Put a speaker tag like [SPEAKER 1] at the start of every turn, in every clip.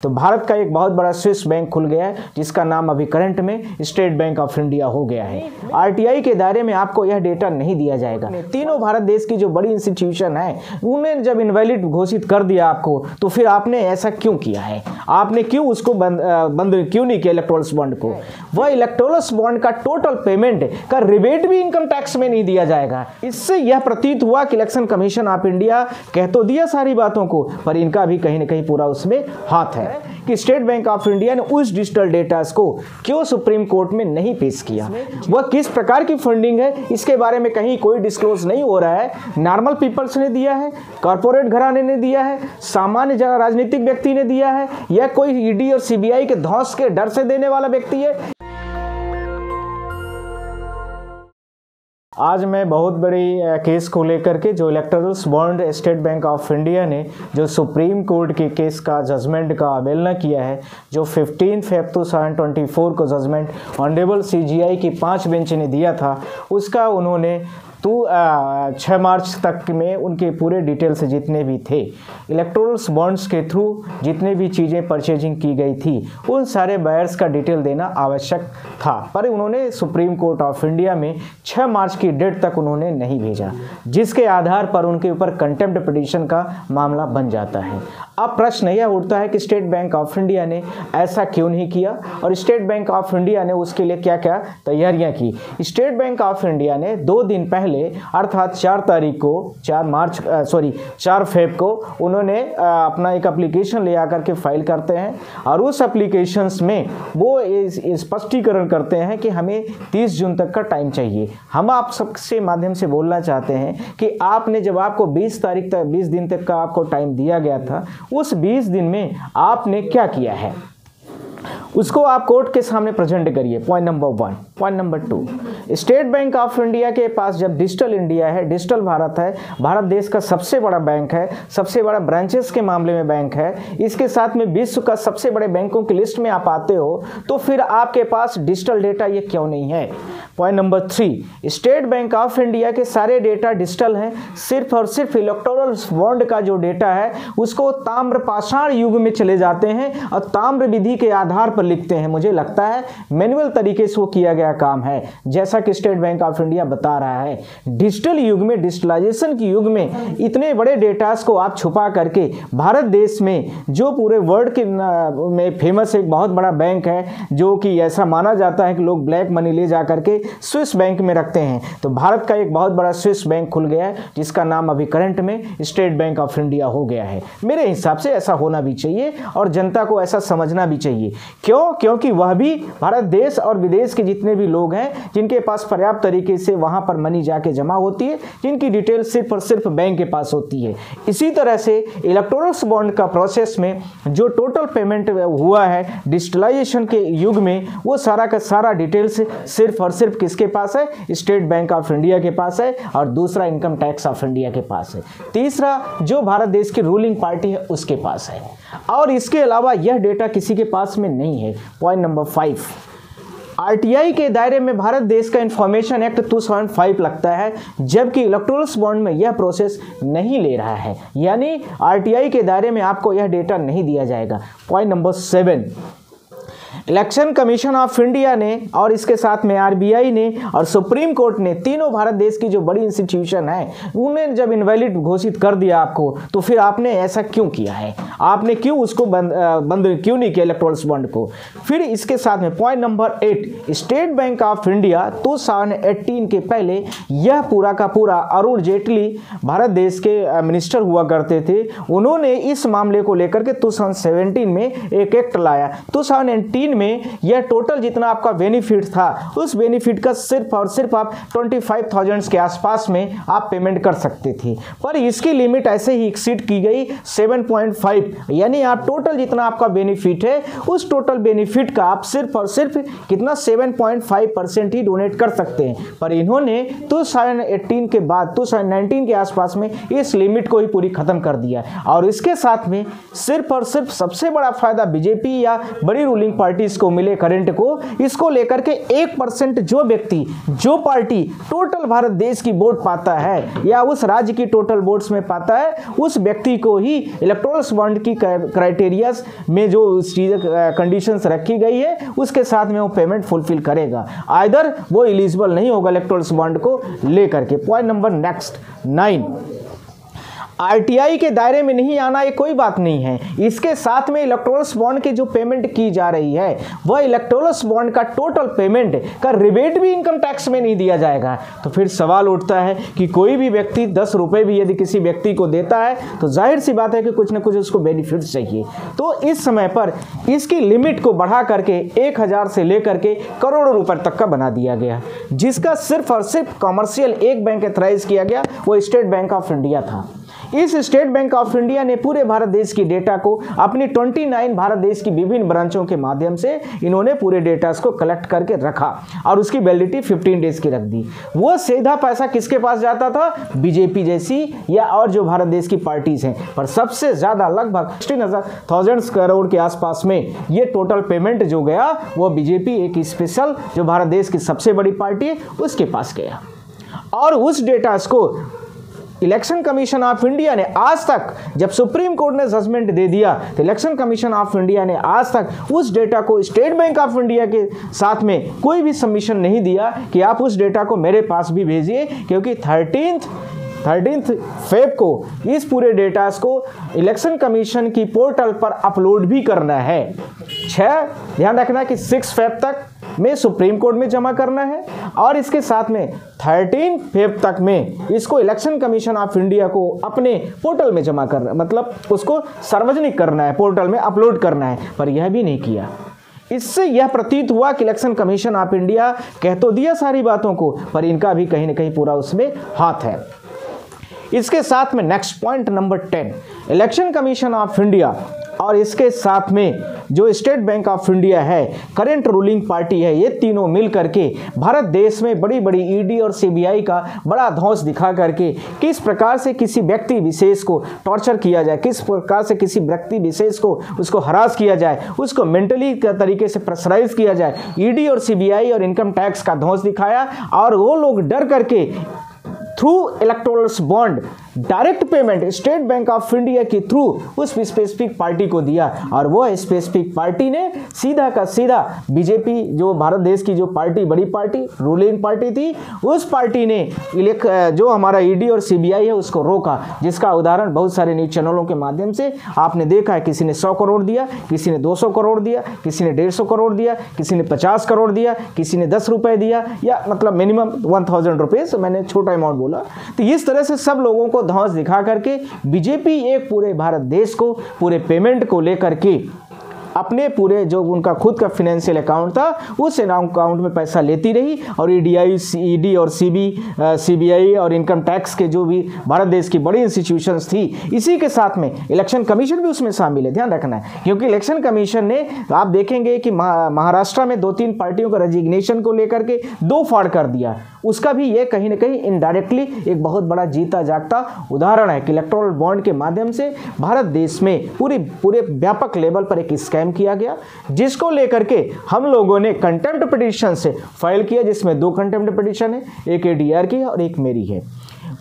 [SPEAKER 1] तो भारत का एक बहुत बड़ा स्विस बैंक खुल गया है जिसका नाम अभी करंट में स्टेट बैंक ऑफ इंडिया हो गया है। आरटीआई के दायरे में आपको यह डेटा नहीं दिया जाएगा। तीनों भारत देश की जो बड़ी इंस्टीट्यूशन है उन्हें जब इनवैलिड घोषित कर दिया आपको, तो फिर आपने ऐसा क्यों किया है? आपने क्यों उसको बंद क्यों नहीं किया इलेक्टोरल बॉन्ड को? वह इलेक्टोरल बॉन्ड का टोटल पेमेंट का रिबेट भी इनकम टैक्स में नहीं दिया जाएगा। इससे यह प्रतीत हुआ कि इलेक्शन कमीशन ऑफ इंडिया कह तो दिया सारी बातों को, पर इनका भी कहीं ना कहीं पूरा उसमें हाथ है कि स्टेट बैंक ऑफ इंडिया ने उस डिजिटल डेटा को क्यों सुप्रीम कोर्ट में नहीं पेश किया। वह किस प्रकार की फंडिंग है इसके बारे में कहीं कोई डिस्क्लोज नहीं हो रहा है। नॉर्मल पीपल्स ने दिया है, कॉर्पोरेट घराने ने दिया है, सामान्य राजनीतिक व्यक्ति ने दिया है, या कोई ईडी और सीबीआई के धौंस के डर से देने वाला व्यक्ति है। आज मैं बहुत बड़ी केस को लेकर के जो electoral bond state bank of India ने जो सुप्रीम कोर्ट के केस का जजमेंट का अवहेलना किया है, जो 15 फेब 2024 को जजमेंट ऑनरेबल सीजीआई की 5 बेंच ने दिया था, उसका उन्होंने 6 मार्च तक में उनके पूरे डिटेल्स जितने भी थे इलेक्टोरल बॉन्ड्स के थ्रू जितने भी चीज़ें परचेजिंग की गई थी उन सारे बायर्स का डिटेल देना आवश्यक था, पर उन्होंने सुप्रीम कोर्ट ऑफ इंडिया में 6 मार्च की डेट तक उन्होंने नहीं भेजा, जिसके आधार पर उनके ऊपर कंटेम्प्ट पिटीशन का मामला बन जाता है। अब प्रश्न यह उठता है कि स्टेट बैंक ऑफ इंडिया ने ऐसा क्यों नहीं किया और स्टेट बैंक ऑफ इंडिया ने उसके लिए क्या क्या तैयारियां की। स्टेट बैंक ऑफ इंडिया ने 2 दिन पहले अर्थात 4 तारीख को 4 फेब को उन्होंने अपना एक एप्लीकेशन ले आकर के फाइल करते हैं और उस एप्लीकेशंस में वो स्पष्टीकरण करते हैं कि हमें 30 जून तक का टाइम चाहिए। हम आप सबसे माध्यम से बोलना चाहते हैं कि आपने जब आपको 20 दिन तक का आपको टाइम दिया गया था, उस 20 दिन में आपने क्या किया है उसको आप कोर्ट के सामने प्रेजेंट करिए। Point number 1। Point number 2, state bank of India के पास जब डिजिटल इंडिया है, डिजिटल भारत है, भारत देश का सबसे बड़ा बैंक है, सबसे बड़ा ब्रांचेस के मामले में बैंक है, इसके साथ में विश्व का सबसे बड़े बैंकों की लिस्ट में आप आते हो, तो फिर आपके पास डिजिटल डेटा ये क्यों नहीं है? Point number 3, state bank of India के सारे डेटा डिजिटल हैं, सिर्फ और सिर्फ इलेक्टोरल बॉन्ड का जो डेटा है उसको ताम्र पाषाण युग में चले जाते हैं और ताम्र विधि के आधार पर लिखते हैं। मुझे लगता है मैनुअल तरीके से वो किया गया काम है, जैसा कि स्टेट बैंक ऑफ इंडिया बता रहा है। डिजिटल युग में, डिजिटलाइजेशन के युग में इतने बड़े डेटास को आप छुपा करके भारत देश में जो पूरे वर्ल्ड के में फेमस एक बहुत बड़ा बैंक है, जो कि ऐसा माना जाता है कि लोग ब्लैक मनी ले जा करके स्विस बैंक में रखते हैं, तो भारत का एक बहुत बड़ा स्विस बैंक खुल गया है जिसका नाम अभी करंट में स्टेट बैंक ऑफ इंडिया हो गया है। मेरे हिसाब से ऐसा होना भी चाहिए और जनता को ऐसा समझना भी चाहिए। क्योंकि वह भी भारत देश और विदेश के जितने भी लोग हैं जिनके पास पर्याप्त तरीके से वहां पर मनी जाके जमा होती है, जिनकी डिटेल सिर्फ और सिर्फ बैंक के पास होती है। इसी तरह से इलेक्टोरल बॉन्ड का प्रोसेस में जो टोटल पेमेंट हुआ है डिजिटलाइजेशन के युग में, वो सारा का सारा डिटेल्स सिर्फ और सिर्फ किसके पास है? स्टेट बैंक ऑफ इंडिया के पास है, और दूसरा इनकम टैक्स ऑफ इंडिया के पास है, तीसरा जो भारत देश की रूलिंग पार्टी है उसके पास है, और इसके अलावा यह डेटा किसी के पास में नहीं है। पॉइंट नंबर 5, आरटीआई के दायरे में भारत देश का इंफॉर्मेशन एक्ट 2005 लगता है, जबकि इलेक्टोरल बॉन्ड में यह प्रोसेस नहीं ले रहा है, यानी आरटीआई के दायरे में आपको यह डेटा नहीं दिया जाएगा। Point number 7, election commission of India ने और इसके साथ में आरबीआई ने और सुप्रीम कोर्ट ने, तीनों भारत देश की जो बड़ी इंस्टीट्यूशन है, उन्हें जब इनवैलिड घोषित कर दिया आपको, तो फिर आपने ऐसा क्यों किया है? आपने क्यों उसको बंद क्यों नहीं किया इलेक्टोरल बॉन्ड को? फिर इसके साथ में point number 8, state bank of India 2018 के पहले यह पूरा का पूरा, अरुण जेटली भारत देश के मिनिस्टर हुआ करते थे, उन्होंने इस मामले को लेकर के 2017 में एक एक्ट लाया। 2018 में यह टोटल जितना आपका बेनिफिट था, उस बेनिफिट का सिर्फ और सिर्फ आप 25,000 के आसपास में आप पेमेंट कर सकते थे, पर इसकी लिमिट ऐसे ही एक्सीड की गई 7.5, यानी आप टोटल जितना आपका बेनिफिट है उस टोटल बेनिफिट का आप सिर्फ और सिर्फ कितना 7.5% ही डोनेट कर सकते हैं। पर इन्होंने 2018 के बाद 2019 के आसपास में इस लिमिट को ही पूरी खत्म कर दिया, और इसके साथ में सिर्फ और सिर्फ सबसे बड़ा फायदा बीजेपी या बड़ी रूलिंग पार्टी को मिले करंट को, इसको लेकर के 1% जो व्यक्ति जो पार्टी टोटल भारत देश की वोट पाता है या उस राज्य की टोटल वोट्स में पाता है, उस व्यक्ति को ही इलेक्टोरल बॉन्ड की क्राइटेरिया में जो कंडीशंस रखी गई है उसके साथ में वो पेमेंट फुलफिल करेगा, आइदर वो एलिजिबल नहीं होगा इलेक्टोरल बॉन्ड को लेकर के। पॉइंट नंबर नेक्स्ट 9, आरटीआई के दायरे में नहीं आना ये कोई बात नहीं है, इसके साथ में इलेक्टोरल बॉन्ड की जो पेमेंट की जा रही है वह इलेक्टोरल बॉन्ड का टोटल पेमेंट का रिबेट भी इनकम टैक्स में नहीं दिया जाएगा। तो फिर सवाल उठता है कि कोई भी व्यक्ति 10 रुपये भी यदि किसी व्यक्ति को देता है तो जाहिर सी बात है कि कुछ ना कुछ उसको बेनिफिट चाहिए। तो इस समय पर इसकी लिमिट को बढ़ा करके 1000 से लेकर के करोड़ों रुपए तक का बना दिया गया, जिसका सिर्फ और सिर्फ कॉमर्शियल एक बैंक एथराइज किया गया, वो स्टेट बैंक ऑफ इंडिया था। इस स्टेट बैंक ऑफ इंडिया ने पूरे भारत देश की डेटा को अपनी 29 भारत देश की विभिन्न ब्रांचों के माध्यम से इन्होंने पूरे डेटा को कलेक्ट करके रखा और उसकी वैलिडिटी 15 डेज की रख दी। वो सीधा पैसा किसके पास जाता था? बीजेपी जैसी या और जो भारत देश की पार्टीज हैं, पर सबसे ज्यादा लगभग 16,000 करोड़ के आसपास में ये टोटल पेमेंट जो गया वो बीजेपी एक स्पेशल जो भारत देश की सबसे बड़ी पार्टी है उसके पास गया। और उस डेटा को इलेक्शन कमीशन ऑफ इंडिया ने आज तक, जब सुप्रीम कोर्ट ने जजमेंट दे दिया तो इलेक्शन कमीशन ऑफ इंडिया ने आज तक उस डेटा को स्टेट बैंक ऑफ इंडिया के साथ में कोई भी सबमिशन नहीं दिया कि आप उस डेटा को मेरे पास भी भेजिए, क्योंकि 13 फेब को इस पूरे डेटा को इलेक्शन कमीशन की पोर्टल पर अपलोड भी करना है। 6 ध्यान रखना कि 6 फेब तक में सुप्रीम कोर्ट में जमा करना है और इसके साथ में 13 फेब तक में इसको इलेक्शन कमीशन ऑफ इंडिया को अपने पोर्टल में जमा करना, मतलब उसको सार्वजनिक करना है, पोर्टल में अपलोड करना है, पर यह भी नहीं किया। इससे यह प्रतीत हुआ कि इलेक्शन कमीशन ऑफ इंडिया कह तो दिया सारी बातों को, पर इनका भी कहीं ना कहीं पूरा उसमें हाथ है। इसके साथ में next point number 10, election commission of India और इसके साथ में जो स्टेट बैंक ऑफ इंडिया है, करंट रूलिंग पार्टी है, ये तीनों मिल करके भारत देश में बड़ी बड़ी ईडी और सीबीआई का बड़ा धौंस दिखा करके किस प्रकार से किसी व्यक्ति विशेष को टॉर्चर किया जाए, किस प्रकार से किसी व्यक्ति विशेष को उसको हरास किया जाए, उसको मेंटली तरीके से प्रेशराइज किया जाए, ईडी और सीबीआई और इनकम टैक्स का धौंस दिखाया और वो लोग डर करके through electoral bond direct payment state bank of India के थ्रू उस स्पेसिफिक पार्टी को दिया और वो स्पेसिफिक पार्टी ने सीधा का सीधा बीजेपी जो भारत देश की जो पार्टी बड़ी पार्टी रूलिंग पार्टी थी, उस पार्टी ने जो हमारा ईडी और सीबीआई है उसको रोका, जिसका उदाहरण बहुत सारे न्यूज चैनलों के माध्यम से आपने देखा है। किसी ने 100 करोड़ दिया, किसी ने 200 करोड़ दिया, किसी ने 150 करोड़ दिया, किसी ने 50 करोड़ दिया, किसी ने 10 रुपए दिया, या मतलब मिनिमम 1000 रुपीज, मैंने छोटा अमाउंट बोला। तो इस तरह से सब लोगों को धौंस दिखा करके बीजेपी एक पूरे भारत देश को पूरे पेमेंट को लेकर के अपने पूरे जो उनका खुद का फाइनेंशियल अकाउंट था उस अकाउंट में पैसा लेती रही और ईडी और सीबीआई और इनकम टैक्स के जो भी भारत देश की बड़ी इंस्टीट्यूशंस थी, इसी के साथ में इलेक्शन कमीशन भी उसमें शामिल है, ध्यान रखना है। क्योंकि इलेक्शन कमीशन ने आप देखेंगे कि महाराष्ट्र में 2-3 पार्टियों का रेजिग्नेशन को लेकर के 2 फाड़ कर दिया, उसका भी ये कहीं ना कहीं इनडायरेक्टली एक बहुत बड़ा जीता जागता उदाहरण है कि इलेक्टोरल बॉन्ड के माध्यम से भारत देश में पूरे व्यापक लेवल पर एक स्कैम किया गया, जिसको लेकर के हम लोगों ने कंटेम्प्ट पिटीशन से फाइल किया, जिसमें 2 कंटेम्प्ट पिटीशन है, एक एडीआर की है और एक मेरी है।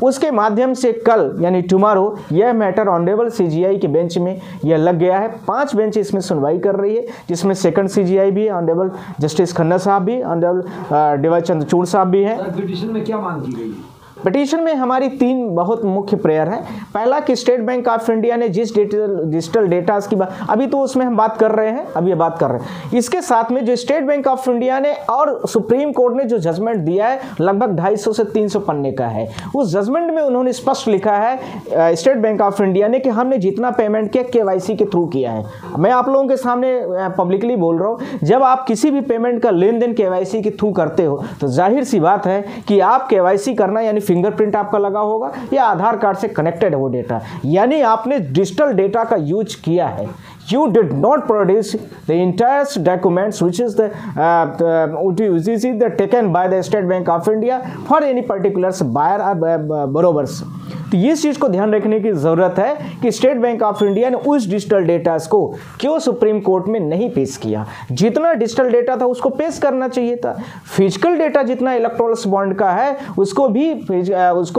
[SPEAKER 1] उसके माध्यम से कल यानी टुमारो यह मैटर ऑनरेबल सीजीआई के बेंच में यह लग गया है। 5 बेंच इसमें सुनवाई कर रही है, जिसमें सेकंड सीजीआई भी है, ऑनरेबल जस्टिस खन्ना साहब भी, ऑनरेबल डीवाई चंद्रचूड़ साहब भी हैं।
[SPEAKER 2] पिटीशन में क्या मांग की गई है?
[SPEAKER 1] पिटीशन में हमारी 3 बहुत मुख्य प्रेयर हैं। पहला कि स्टेट बैंक ऑफ इंडिया ने जिस डिजिटल डेटा की बात, अभी तो उसमें हम बात कर रहे हैं, अभी ये बात कर रहे हैं, इसके साथ में जो स्टेट बैंक ऑफ इंडिया ने और सुप्रीम कोर्ट ने जो जजमेंट दिया है लगभग 250 से 300 पन्ने का है। उस जजमेंट में उन्होंने स्पष्ट लिखा है स्टेट बैंक ऑफ इंडिया ने कि हमने जितना पेमेंट किया केवाईसी के थ्रू किया है। मैं आप लोगों के सामने पब्लिकली बोल रहा हूँ, जब आप किसी भी पेमेंट का लेन देन केवाईसी के थ्रू करते हो तो जाहिर सी बात है कि आप केवाईसी करना यानी फिंगरप्रिंट आपका लगा होगा या आधार कार्ड से कनेक्टेड है वो डेटा, यानी आपने डिजिटल डेटा का यूज किया है। you did not produce the entire documents which is the taken by the State Bank of India for any particular buyer or borrowers। तो इस चीज़ को ध्यान रखने की ज़रूरत है कि स्टेट बैंक ऑफ इंडिया ने उस डिजिटल डेटा को क्यों सुप्रीम कोर्ट में नहीं पेश किया। जितना डिजिटल डेटा था उसको पेश करना चाहिए था। फिजिकल डेटा जितना इलेक्टोरल बॉन्ड का है उसको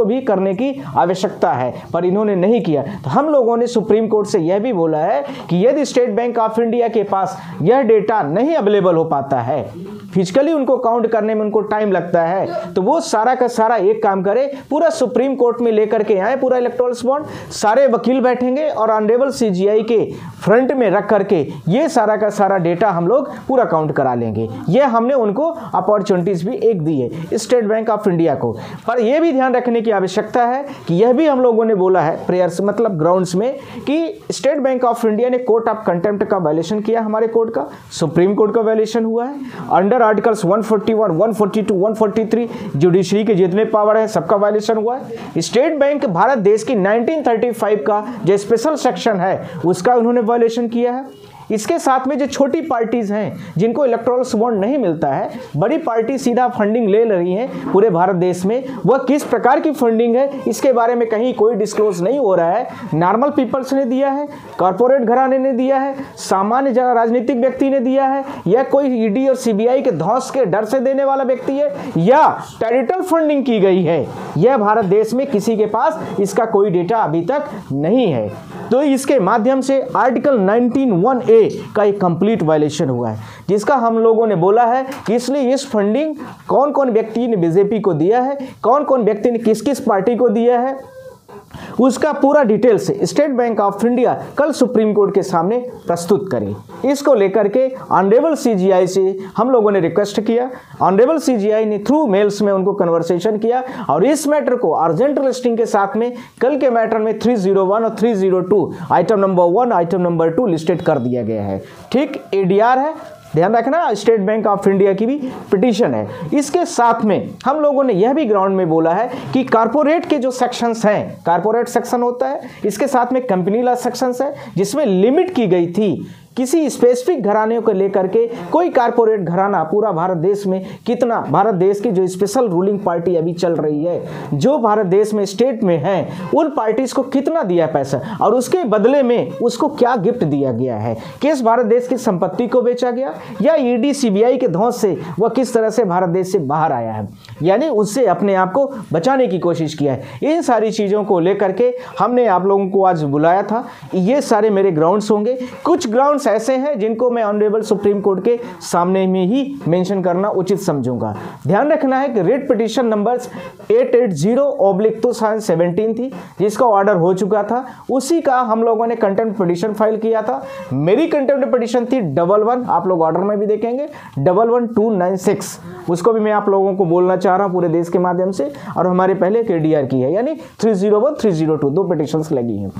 [SPEAKER 1] भी करने की आवश्यकता है, पर इन्होंने नहीं किया। तो हम लोगों ने सुप्रीम कोर्ट से यह भी बोला है कि यदि स्टेट बैंक ऑफ इंडिया के पास यह डेटा नहीं अवेलेबल हो पाता है, फिजिकली उनको काउंट करने में उनको टाइम लगता है, तो वो सारा का सारा एक काम करे, पूरा सुप्रीम कोर्ट में लेकर के आए पूरा इलेक्टोरल बॉन्ड, सारे वकील बैठेंगे और ऑनरेबल सीजीआई के फ्रंट में रख करके ये सारा का सारा डेटा हम लोग पूरा काउंट करा लेंगे। ये हमने उनको अपॉर्चुनिटीज भी एक दी है स्टेट बैंक ऑफ इंडिया को। पर यह भी ध्यान रखने की आवश्यकता है कि यह भी हम लोगों ने बोला है प्रेयर्स मतलब ग्राउंड्स में कि स्टेट बैंक ऑफ इंडिया ने कोर्ट ऑफ कंटेम्प्ट का वायलेशन किया, हमारे कोर्ट का, सुप्रीम कोर्ट का वायलेशन हुआ है। अंडर आर्टिकल्स 141, 142, 143 जुडिशरी के जितने पावर है सबका वायलेशन हुआ है। स्टेट बैंक भारत देश की 1935 का जो स्पेशल सेक्शन है उसका उन्होंने वायलेशन किया है। इसके साथ में जो छोटी पार्टीज हैं जिनको इलेक्टोरल बॉन्ड नहीं मिलता है, बड़ी पार्टी सीधा फंडिंग ले रही है पूरे भारत देश में, वह किस प्रकार की फंडिंग है इसके बारे में कहीं कोई डिस्क्लोज नहीं हो रहा है। नॉर्मल पीपल्स ने दिया है, कॉर्पोरेट घराने ने दिया है, सामान्य राजनीतिक व्यक्ति ने दिया है, या कोई ईडी और सीबीआई के धौंस के डर से देने वाला व्यक्ति है, या टेरिटल फंडिंग की गई है, यह भारत देश में किसी के पास इसका कोई डेटा अभी तक नहीं है। तो इसके माध्यम से आर्टिकल 19(1)(a) का एक कंप्लीट वायलेशन हुआ है, जिसका हम लोगों ने बोला है कि इसलिए इस फंडिंग कौन कौन व्यक्ति ने बीजेपी को दिया है, कौन कौन व्यक्ति ने किस किस पार्टी को दिया है, उसका पूरा डिटेल से स्टेट बैंक ऑफ इंडिया कल सुप्रीम कोर्ट के सामने प्रस्तुत करें। इसको लेकर के ऑनरेबल सीजीआई से हम लोगों ने रिक्वेस्ट किया, ऑनरेबल सीजीआई ने थ्रू मेल्स में उनको कन्वर्सेशन किया और इस मैटर को अर्जेंट लिस्टिंग के साथ में कल के मैटर में 301 और 302 item number 1 item number 2 listed कर दिया गया है। ठीक एडीआर है, ध्यान रखना, स्टेट बैंक ऑफ इंडिया की भी पिटीशन है। इसके साथ में हम लोगों ने यह भी ग्राउंड में बोला है कि कारपोरेट के जो सेक्शंस हैं, कारपोरेट सेक्शन होता है, इसके साथ में कंपनी लॉ सेक्शंस है जिसमें लिमिट की गई थी किसी स्पेसिफिक घराने को लेकर के, कोई कारपोरेट घराना पूरा भारत देश में कितना, भारत देश की जो स्पेशल रूलिंग पार्टी अभी चल रही है, जो भारत देश में स्टेट में है, उन पार्टीज को कितना दिया पैसा और उसके बदले में उसको क्या गिफ्ट दिया गया है, किस भारत देश की संपत्ति को बेचा गया, या ईडी सीबीआई के धौंस से वह किस तरह से भारत देश से बाहर आया है, यानी उससे अपने आप को बचाने की कोशिश किया है। इन सारी चीज़ों को लेकर के हमने आप लोगों को आज बुलाया था। ये सारे मेरे ग्राउंड्स होंगे। कुछ ग्राउंड्स ऐसे हैं जिनको मैं ऑनरेबल सुप्रीम कोर्ट के सामने में ही मेंशन करना उचित समझूंगा। ध्यान रखना है कि रिट पिटीशन नंबर्स 880/2017 थी, जिसका ऑर्डर हो चुका था, उसी का हम लोगों ने कंटेम्प्ट पिटीशन फाइल किया था। मेरी कंटेम्प्ट पिटीशन थी 11, आप लोग ऑर्डर में भी देखेंगे 11296, उसको भी मैं आप लोगों को बोलना चाह रहा हूं पूरे देश के माध्यम से, और हमारे पहले केडीआर की है, यानी 301 302 दो पिटीशंस लगी हैं।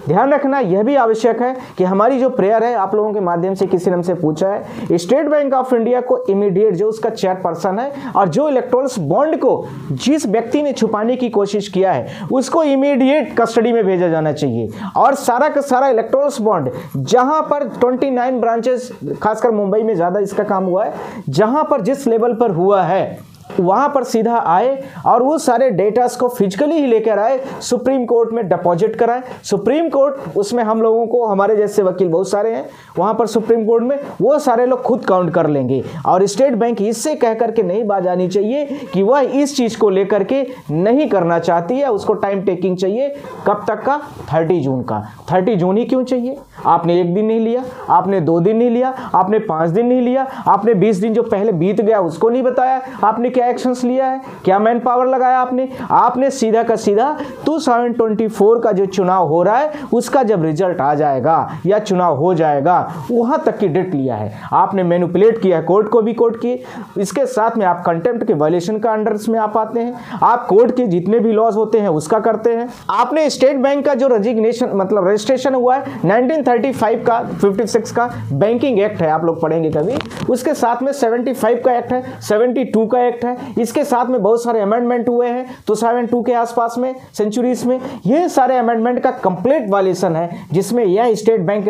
[SPEAKER 1] ध्यान रखना यह भी आवश्यक है कि हमारी जो प्रेयर है आप लोगों के माध्यम से किसी ने हमसे पूछा है, स्टेट बैंक ऑफ इंडिया को इमीडिएट जो उसका चेयरपर्सन है और जो इलेक्टोरल बॉन्ड को जिस व्यक्ति ने छुपाने की कोशिश किया है उसको इमीडिएट कस्टडी में भेजा जाना चाहिए, और सारा का सारा इलेक्टोरल बॉन्ड जहां पर 29 ब्रांचेस, खासकर मुंबई में ज्यादा इसका काम हुआ है, जहां पर जिस लेवल पर हुआ है वहां पर सीधा आए और वो सारे डेटास को फिजिकली ही लेकर आए, सुप्रीम कोर्ट में डिपॉजिट कराए। सुप्रीम कोर्ट, उसमें हम लोगों को, हमारे जैसे वकील बहुत सारे हैं वहां पर सुप्रीम कोर्ट में, वो सारे लोग खुद काउंट कर लेंगे। और स्टेट बैंक इससे कह करके नहीं बाज आनी चाहिए कि वह इस चीज को लेकर के नहीं करना चाहती है, उसको टाइम टेकिंग चाहिए। कब तक का? 30 जून का। 30 जून ही क्यों चाहिए? आपने 1 दिन नहीं लिया, आपने 2 दिन नहीं लिया, आपने 5 दिन नहीं लिया, आपने 20 दिन जो पहले बीत गया उसको नहीं बताया, आपने क्या एक्शंस लिया है, क्या मैन पावर लगाया आपने सीधा का सीधा 2024 का जो चुनाव हो रहा है उसका जब रिजल्ट आ जाएगा या चुनाव हो जाएगा वहां तक की डेट लिया है। आपने मैनिपुलेट किया है कोर्ट को भी, कोर्ट की। इसके साथ में आप कंटेम्प्ट के वायलेशन का अंडर्स में आप आते हैं, आप कोर्ट के जितने भी लॉज होते हैं उसका करते हैं। आपने स्टेट बैंक का जो रजिग्नेशन मतलब रजिस्ट्रेशन हुआ है 1935 का 56 का बैंकिंग एक्ट है, आप लोग पढ़ेंगे कभी, उसके साथ में 75 का एक्ट है, 72 का एक्ट एक्ट है, इसके साथ में बहुत सारे अमेंडमेंट हुए हैं 2002 के आसपास में, सेंचुरीज में। ये सारे अमेंडमेंट का कंप्लीट वायलेशन है, जिसमें यह स्टेट बैंक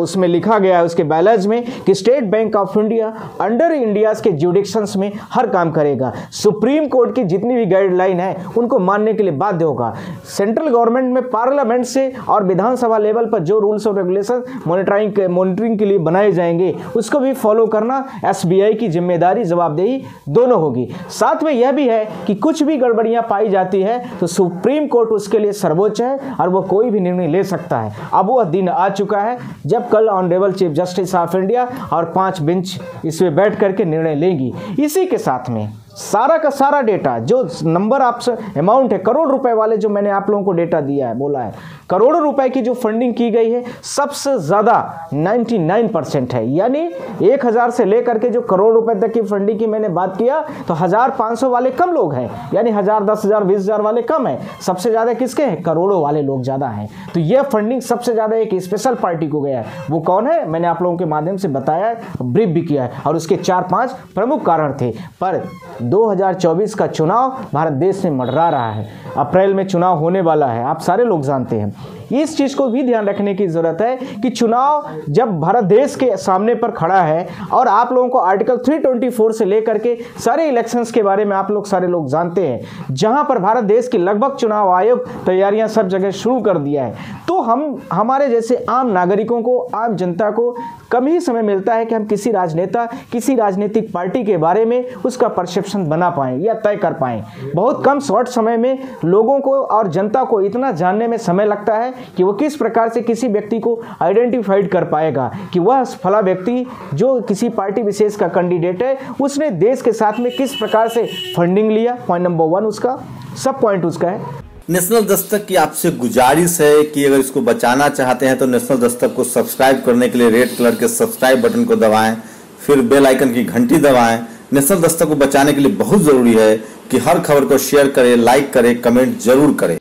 [SPEAKER 1] उसमें लिखा गया है उसके बैलेज में कि state bank of India under India's के जुडिक्शंस में हर काम करेगा। सुप्रीम कोर्ट की जितनी भी गाइडलाइन है उनको मानने के लिए बाध्य होगा। सेंट्रल गवर्नमेंट में पार्लियामेंट से और विधानसभा लेवल पर जो रूल्स और रेगुलेशन मॉनिटरिंग के लिए बनाए जाएंगे उसको भी फॉलो करना एसबीआई की जिम्मेदारी, जवाबदेही दोनों होगी। साथ में यह भी है कि कुछ भी गड़बड़ियां पाई जाती है तो सुप्रीम कोर्ट उसके लिए सर्वोच्च है और वो कोई भी निर्णय ले सकता है। अब वह दिन आ चुका है जब कल honourable chief justice of India और 5 बेंच इसमें बैठ करके निर्णय लेंगी। इसी के साथ में सारा का सारा डेटा, जो नंबर आपसे अमाउंट है करोड़ रुपए वाले, जो मैंने आप लोगों को डेटा दिया है, बोला है करोड़ों रुपए की जो फंडिंग की गई है सबसे ज़्यादा 99% है। यानी 1000 से लेकर के जो करोड़ रुपए तक की फंडिंग की मैंने बात किया तो 1500 वाले कम लोग हैं, यानी 1000, 10,000, 20,000 वाले कम है। सबसे ज़्यादा किसके हैं? करोड़ों वाले लोग ज़्यादा हैं। तो यह फंडिंग सबसे ज़्यादा एक स्पेशल पार्टी को गया है। वो कौन है? मैंने आप लोगों के माध्यम से बताया है, ब्रीफ भी किया है, और उसके 4-5 प्रमुख कारण थे। पर 2024 का चुनाव भारत देश में मंडरा रहा है। अप्रैल में चुनाव होने वाला है, आप सारे लोग जानते हैं। इस चीज़ को भी ध्यान रखने की ज़रूरत है कि चुनाव जब भारत देश के सामने पर खड़ा है, और आप लोगों को आर्टिकल 324 से लेकर के सारे इलेक्शंस के बारे में आप लोग सारे लोग जानते हैं, जहां पर भारत देश की लगभग चुनाव आयोग तैयारियां सब जगह शुरू कर दिया है। तो हमारे जैसे आम नागरिकों को, आम जनता को कम ही समय मिलता है कि हम किसी राजनेता, किसी राजनीतिक पार्टी के बारे में उसका परसेप्शन बना पाएं या तय कर पाएं। बहुत कम शॉर्ट समय में लोगों को और जनता को इतना जानने में समय लगता है कि वो किस प्रकार से किसी व्यक्ति को आइडेंटिफाइड कर पाएगा कि वह फला व्यक्ति जो किसी पार्टी विशेष का कैंडिडेट है, उसने देश के साथ में किस प्रकार से फंडिंग लिया। पॉइंट नंबर 1 उसका, सब पॉइंट उसका है।
[SPEAKER 2] नेशनल दस्तक की आपसे गुजारिश है कि अगर इसको बचाना चाहते हैं तो नेशनल दस्तक को सब्सक्राइब करने के लिए रेड कलर के सब्सक्राइब बटन को दबाएं, फिर बेल आइकन की घंटी दबाएं। नेशनल दस्तक को बचाने के लिए बहुत जरूरी है कि हर खबर को शेयर करें, लाइक करें, कमेंट जरूर करें।